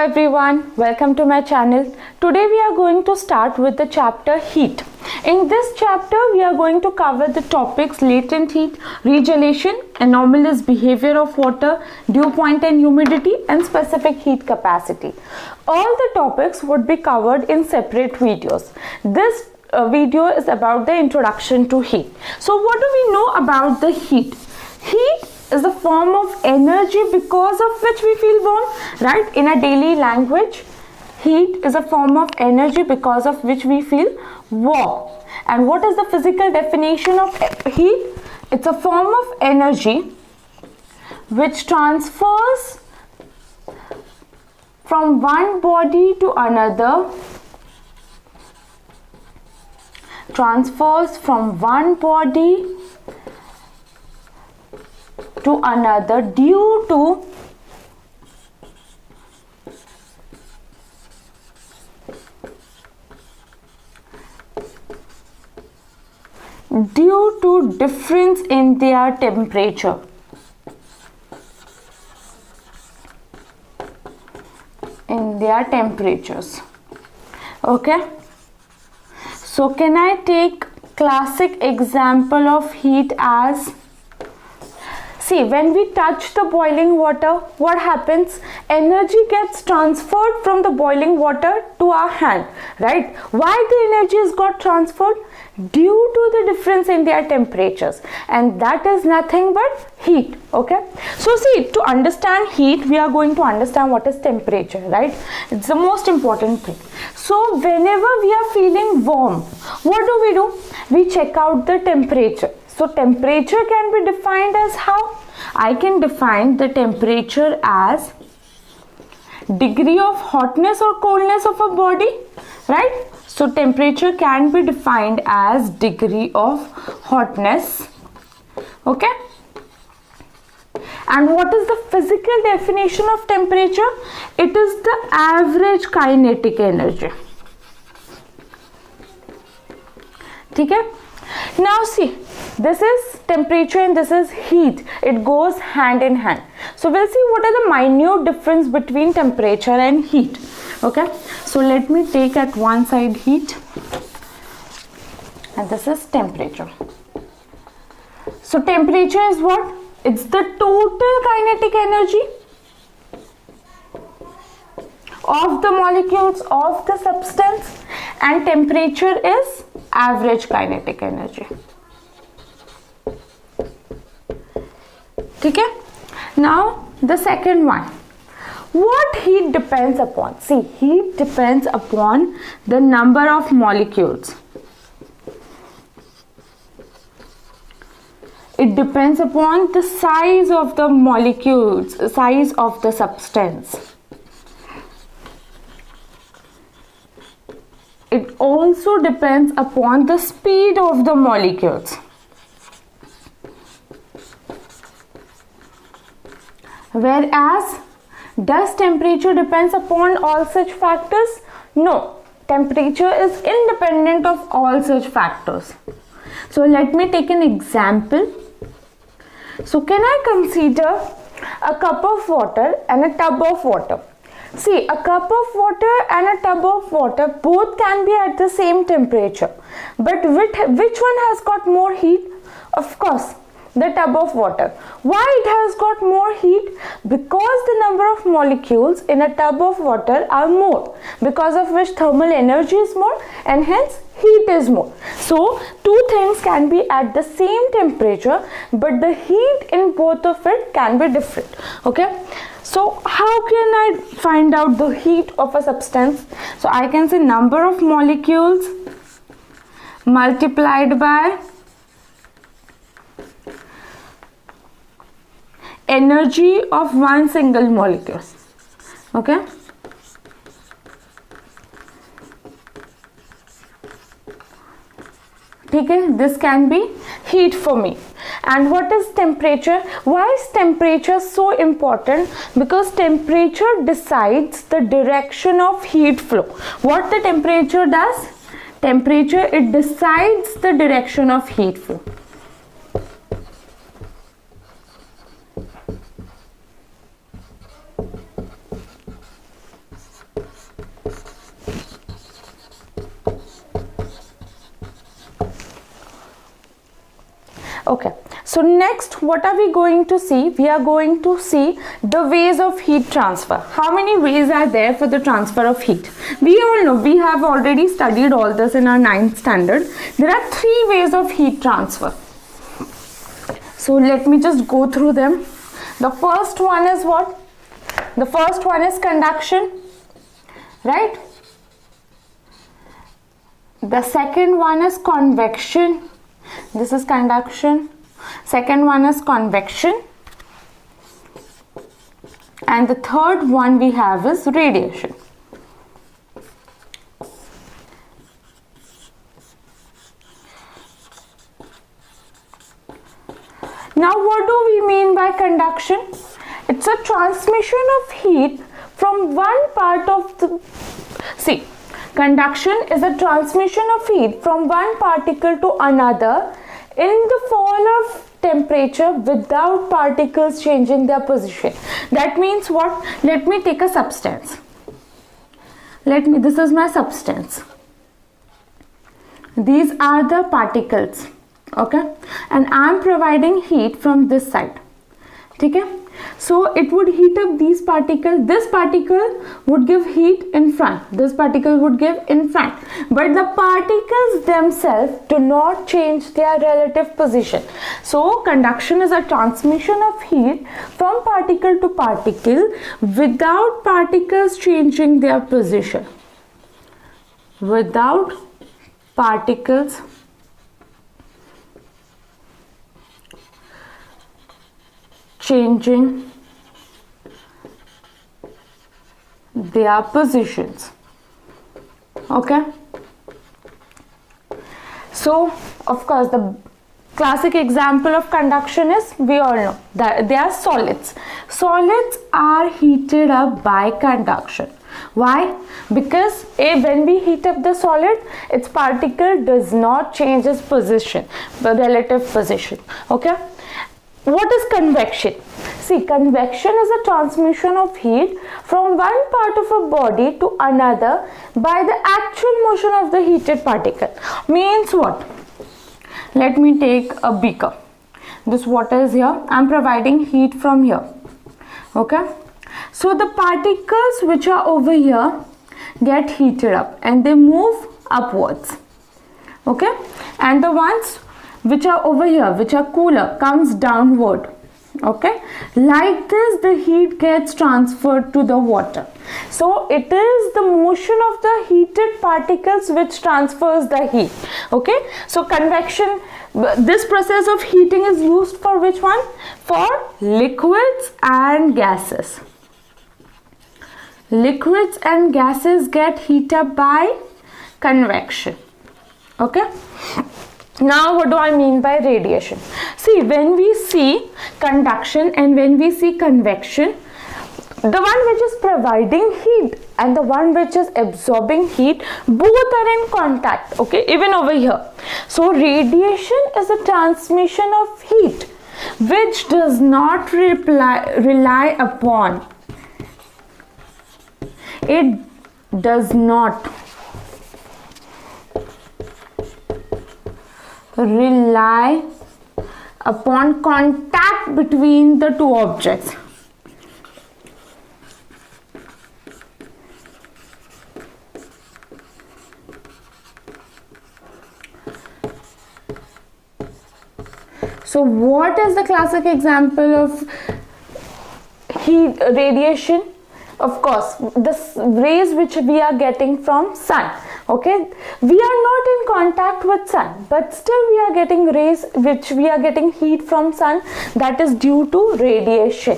everyone, welcome to my channel. Today we are going to start with the chapter heat. In this chapter we are going to cover the topics latent heat, regelation, anomalous behavior of water, dew point and humidity, and specific heat capacity. All the topics would be covered in separate videos. This video is about the introduction to heat. So what do we know about the heat? Heat is a form of energy because of which we feel warm, right? In a daily language, heat is a form of energy because of which we feel warm. And what is the physical definition of heat? It's a form of energy which transfers from one body to another, due to difference in their temperature. Okay, so can I take classic example of heat as, see, when we touch the boiling water, what happens? Energy gets transferred from the boiling water to our hand, right? Why the energy has got transferred? Due to the difference in their temperatures, and that is nothing but heat. Okay, so see, to understand heat we are going to understand what is temperature, right? It's the most important thing. So whenever we are feeling warm, what do? We check out the temperature. So temperature can be defined as how? I can define the temperature as degree of hotness or coldness of a body, right? So temperature can be defined as degree of hotness. Okay, and what is the physical definition of temperature? It is the average kinetic energy. Okay, now see, this is temperature and this is heat. It goes hand in hand. So we'll see what are the minute difference between temperature and heat. Okay, so let me take at one side heat and this is temperature. So temperature is what? It's the total kinetic energy of the molecules of the substance, and temperature is average kinetic energy. Okay, now the second one. What heat depends upon? See, heat depends upon the number of molecules. It depends upon the size of the molecules, size of the substance. It also depends upon the speed of the molecules. Whereas, does temperature depends upon all such factors? No, temperature is independent of all such factors. So let me take an example. So can I consider a cup of water and a tub of water? See, a cup of water and a tub of water both can be at the same temperature, but which one has got more heat? Of course, the tub of water. Why it has got more heat? Because the number of molecules in a tub of water are more, because of which thermal energy is more and hence heat is more. So two things can be at the same temperature, but the heat in both of it can be different. Okay, so how can I find out the heat of a substance? So I can say number of molecules multiplied by energy of one single molecule. Okay, okay, this can be heat for me. And what is temperature? Why is temperature so important? Because temperature decides the direction of heat flow. What the temperature does? Temperature, it decides the direction of heat flow. Okay, so next what are we going to see? We are going to see the ways of heat transfer. How many ways are there for the transfer of heat? We all know, we have already studied all this in our 9th standard. There are 3 ways of heat transfer. So let me just go through them. The first one is what? The first one is conduction, right? The second one is convection. This is conduction. Second one is convection. And the third one we have is radiation. Now what do we mean by conduction? It's a transmission of heat from one part of the... See, conduction is a transmission of heat from one particle to another in the fall of temperature without particles changing their position. That means what? Let me take a substance. This is my substance. These are the particles. Okay, and I am providing heat from this side. Okay, so it would heat up these particles. This particle would give heat in front. This particle would give in front. But the particles themselves do not change their relative position. So conduction is a transmission of heat from particle to particle without particles changing their position. Without particles changing their positions. Okay, so of course the classic example of conduction is, we all know that they are solids. Solids are heated up by conduction. Why? Because when we heat up the solid, its particle does not change its position, the relative position. Okay, what is convection? See, convection is a transmission of heat from one part of a body to another by the actual motion of the heated particle. Means what? Let me take a beaker. This water is here. I am providing heat from here. Okay. So the particles which are over here get heated up and they move upwards. Okay. And the ones which are over here, which are cooler, comes downward. Okay, like this the heat gets transferred to the water. So it is the motion of the heated particles which transfers the heat. Okay, so convection, this process of heating is used for which one? For liquids and gases. Liquids and gases get heated up by convection. Okay. Now what do I mean by radiation? See, when we see conduction and when we see convection, the one which is providing heat and the one which is absorbing heat, both are in contact. Okay, even over here. So radiation is a transmission of heat which does not rely upon. It does not rely upon contact between the two objects. So what is the classic example of heat radiation? Of course, the rays which we are getting from sun. Okay, we are not in contact with sun, but still we are getting rays which we are getting heat from sun, that is due to radiation.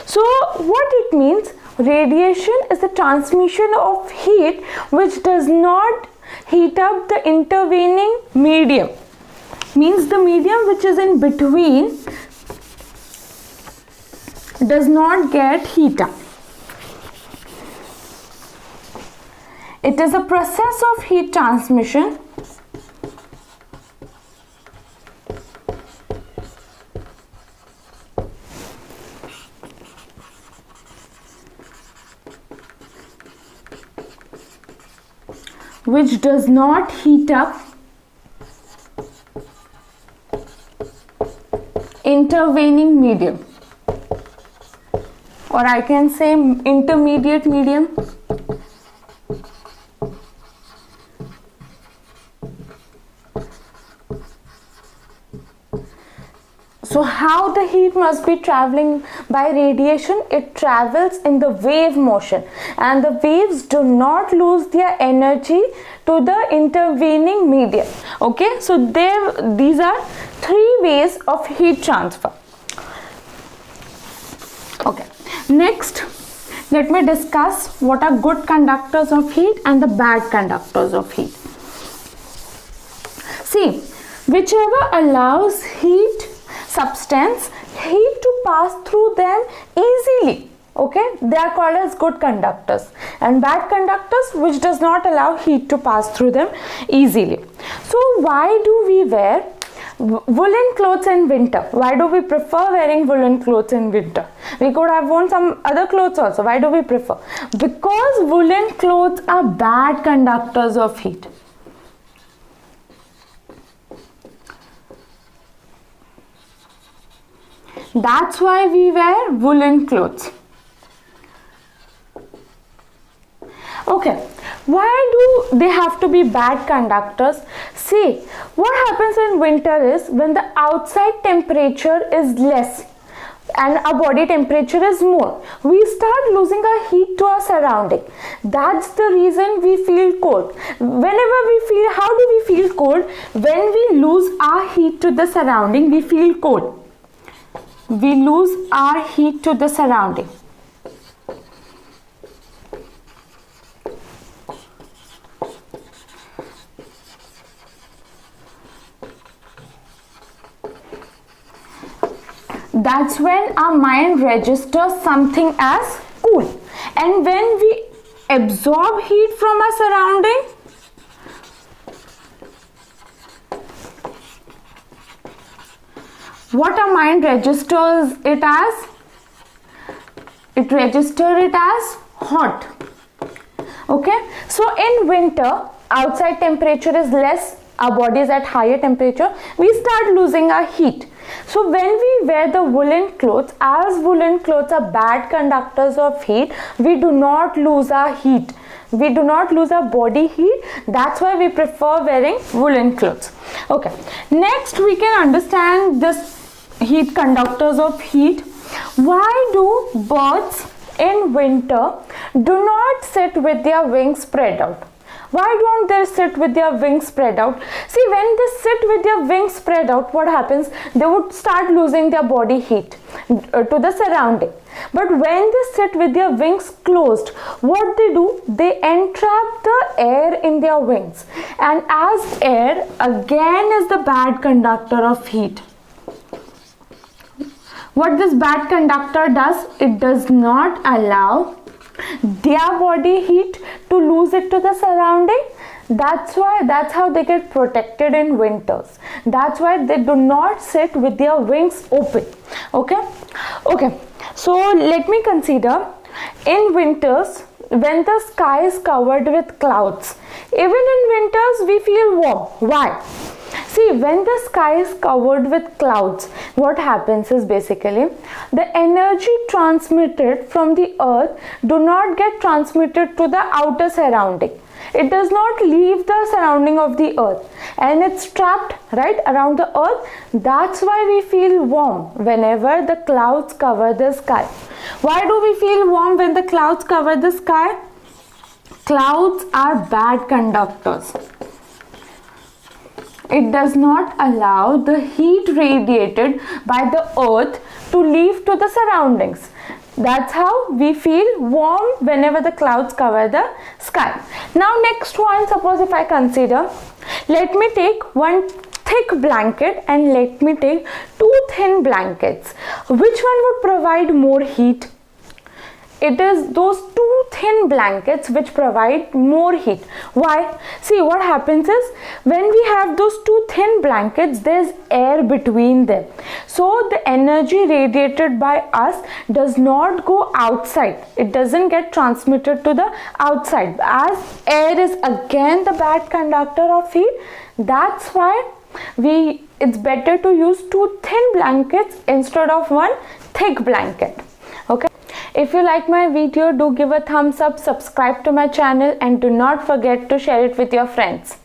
So what it means? Radiation is the transmission of heat which does not heat up the intervening medium. Means the medium which is in between does not get heat up. It is a process of heat transmission which does not heat up intervening medium, or I can say intermediate medium. So how the heat must be traveling by radiation? It travels in the wave motion, and the waves do not lose their energy to the intervening medium. Okay, so these are three ways of heat transfer. Okay, next let me discuss what are good conductors of heat and the bad conductors of heat. See, whichever allows substance heat to pass through them easily, okay, they are called as good conductors, and bad conductors which does not allow heat to pass through them easily. So why do we wear woolen clothes in winter? Why do we prefer wearing woolen clothes in winter? We could have worn some other clothes also. Why do we prefer? Because woolen clothes are bad conductors of heat. That's why we wear woolen clothes. Okay, why do they have to be bad conductors? See, what happens in winter is when the outside temperature is less and our body temperature is more, we start losing our heat to our surrounding. That's the reason we feel cold. Whenever we feel, how do we feel cold? When we lose our heat to the surrounding, we feel cold. We lose our heat to the surrounding. That's when our mind registers something as cool. And when we absorb heat from our surrounding, what our mind registers it as? It registers it as hot. Okay, so in winter, outside temperature is less, our body is at higher temperature, we start losing our heat. So when we wear the woolen clothes, as woolen clothes are bad conductors of heat, we do not lose our heat. We do not lose our body heat. That's why we prefer wearing woolen clothes. Okay, next we can understand this heat conductors of heat. Why do birds in winter do not sit with their wings spread out? Why don't they sit with their wings spread out? See, when they sit with their wings spread out, what happens? They would start losing their body heat to the surrounding. But when they sit with their wings closed, what they do? They entrap the air in their wings. And as air again is the bad conductor of heat. What this bad conductor does, it does not allow their body heat to lose it to the surrounding. That's how they get protected in winters. That's why they do not sit with their wings open. Okay, so let me consider in winters when the sky is covered with clouds. Even in winters we feel warm. Why? See, when the sky is covered with clouds, what happens is basically the energy transmitted from the earth do not get transmitted to the outer surrounding. It does not leave the surrounding of the earth and it's trapped right around the earth. That's why we feel warm whenever the clouds cover the sky. Why do we feel warm when the clouds cover the sky? Clouds are bad conductors. It does not allow the heat radiated by the earth to leave to the surroundings. That's how we feel warm whenever the clouds cover the sky. Now next one, suppose if I consider, let me take one thick blanket and let me take two thin blankets. Which one would provide more heat? It is those two thin blankets which provide more heat. Why? See, what happens is when we have those two thin blankets, there's air between them. So the energy radiated by us does not go outside. It doesn't get transmitted to the outside. As air is again the bad conductor of heat, that's why it's better to use 2 thin blankets instead of 1 thick blanket. Okay, if you like my video, do give a thumbs up, subscribe to my channel, and do not forget to share it with your friends.